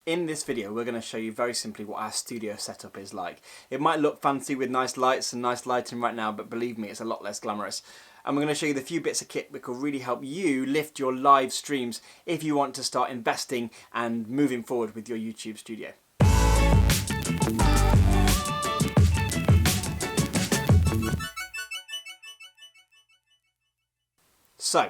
In this video we're going to show you very simply what our studio setup is like. It might look fancy with nice lights and nice lighting right now, but believe me, it's a lot less glamorous. And we're going to show you the few bits of kit that will really help you lift your live streams if you want to start investing and moving forward with your YouTube studio. So,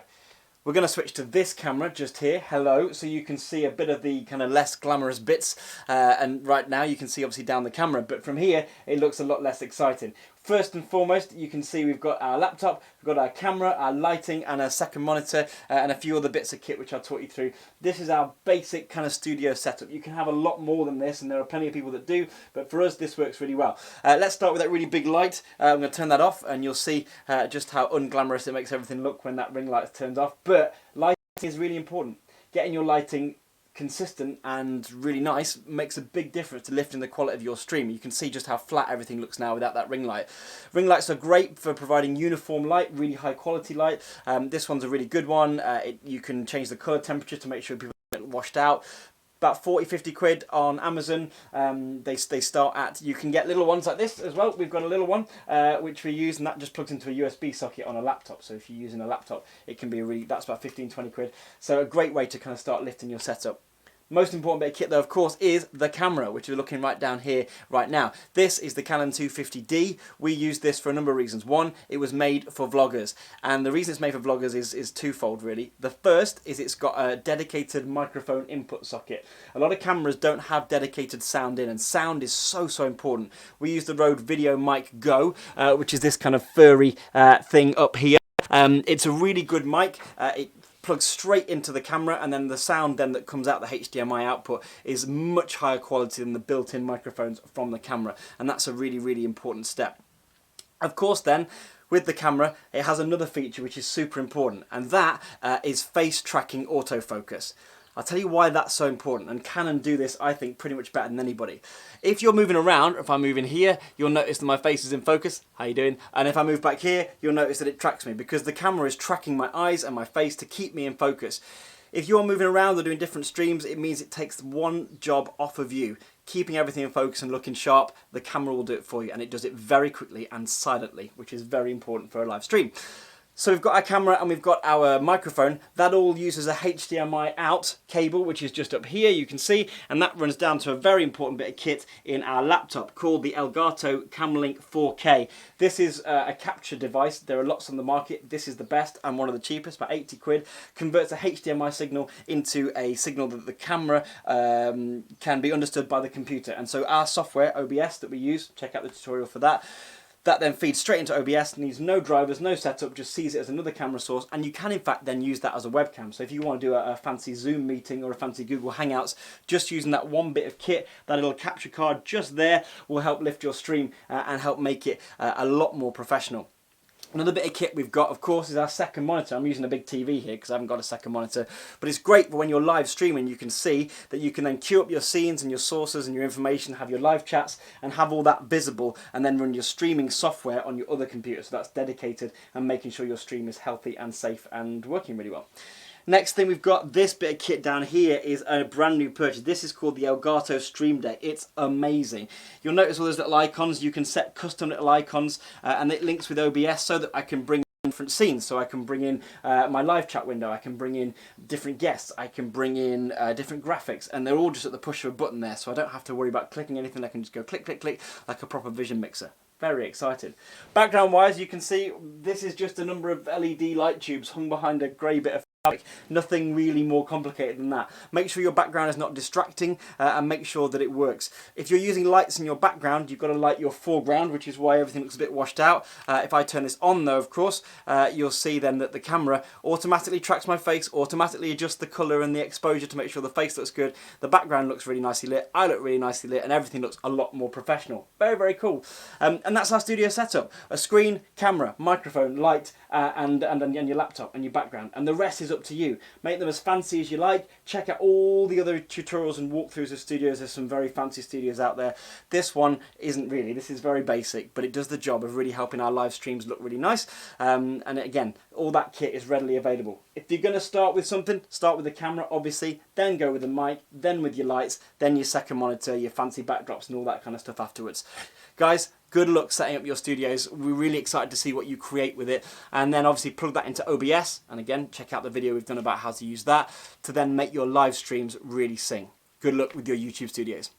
we're going to switch to this camera just here, hello, so you can see a bit of the kind of less glamorous bits, and right now you can see obviously down the camera, but from here it looks a lot less exciting. First and foremost, you can see we've got our laptop, we've got our camera, our lighting and a second monitor, and a few other bits of kit which I'll talk you through. This is our basic kind of studio setup. You can have a lot more than this, and there are plenty of people that do, but for us this works really well. Let's start with that really big light. I'm going to turn that off and you'll see just how unglamorous it makes everything look when that ring light turns off. But lighting is really important. Getting your lighting consistent and really nice makes a big difference to lifting the quality of your stream. You can see just how flat everything looks now without that ring light. Ring lights are great for providing uniform light, really high quality light. This one's a really good one. You can change the colour temperature to make sure people don't get washed out. About 40-50 quid on Amazon. They start at, you can get little ones like this as well. We've got a little one which we use, and that just plugs into a USB socket on a laptop. So if you're using a laptop, it can be that's about 15-20 quid. So a great way to kind of start lifting your setup. Most important bit of kit though, of course, is the camera, which we're looking right down here right now. This is the Canon 250D. We use this for a number of reasons. One, it was made for vloggers, and the reason it's made for vloggers is twofold really. The first is it's got a dedicated microphone input socket. A lot of cameras don't have dedicated sound in, and sound is so important. We use the Rode Video Mic Go, which is this kind of furry thing up here. It's a really good mic. It plugs straight into the camera, and then the sound then that comes out the HDMI output is much higher quality than the built-in microphones from the camera, and that's a really important step. Of course then, with the camera it has another feature which is super important, and that is face tracking autofocus. I'll tell you why that's so important, and Canon do this, I think, pretty much better than anybody. If you're moving around, if I move in here, you'll notice that my face is in focus. How you doing? And if I move back here, you'll notice that it tracks me, because the camera is tracking my eyes and my face to keep me in focus. If you're moving around or doing different streams, it means it takes one job off of you. Keeping everything in focus and looking sharp, the camera will do it for you, and it does it very quickly and silently, which is very important for a live stream. So we've got our camera and we've got our microphone. That all uses a HDMI out cable, which is just up here, you can see, and that runs down to a very important bit of kit in our laptop called the Elgato Camlink 4K. This is a capture device. There are lots on the market. This is the best and one of the cheapest, about 80 quid. Converts a HDMI signal into a signal that the camera can be understood by the computer. And so our software, OBS, that we use, check out the tutorial for that, that then feeds straight into OBS, needs no drivers, no setup, just sees it as another camera source, and you can in fact then use that as a webcam. So if you want to do a fancy Zoom meeting or a fancy Google Hangouts, just using that one bit of kit, that little capture card just there, will help lift your stream and help make it a lot more professional. Another bit of kit we've got, of course, is our second monitor. I'm using a big TV here because I haven't got a second monitor, but it's great for when you're live streaming. You can see that you can then queue up your scenes and your sources and your information, have your live chats, and have all that visible, and then run your streaming software on your other computer. So that's dedicated and making sure your stream is healthy and safe and working really well. Next thing we've got, this bit of kit down here is a brand new purchase. This is called the Elgato Stream Deck. It's amazing. You'll notice all those little icons. You can set custom little icons, and it links with OBS so that I can bring different scenes. So I can bring in my live chat window, I can bring in different guests, I can bring in different graphics, and they're all just at the push of a button there, so I don't have to worry about clicking anything. I can just go click, click, click like a proper vision mixer. Very excited. Background wise, you can see this is just a number of LED light tubes hung behind a grey bit of fabric. Nothing really more complicated than that. Make sure your background is not distracting, and make sure that it works. If you're using lights in your background, you've got to light your foreground, which is why everything looks a bit washed out. If I turn this on though, of course, you'll see then that the camera automatically tracks my face, automatically adjusts the colour and the exposure to make sure the face looks good. The background looks really nicely lit, I look really nicely lit, and everything looks a lot more professional. Very cool. And that's our studio setup. A screen, camera, microphone, light, and your laptop and your background. And the rest is up up to you. Make them as fancy as you like. Check out all the other tutorials and walkthroughs of studios. There's some very fancy studios out there. This one isn't really. This is very basic, but it does the job of really helping our live streams look really nice. And again, all that kit is readily available. If you're going to start with something, start with the camera, obviously, then go with the mic, then with your lights, then your second monitor, your fancy backdrops and all that kind of stuff afterwards. Guys, good luck setting up your studios. We're really excited to see what you create with it. And then obviously plug that into OBS. And again, check out the video we've done about how to use that to then make your live streams really sing. Good luck with your YouTube studios.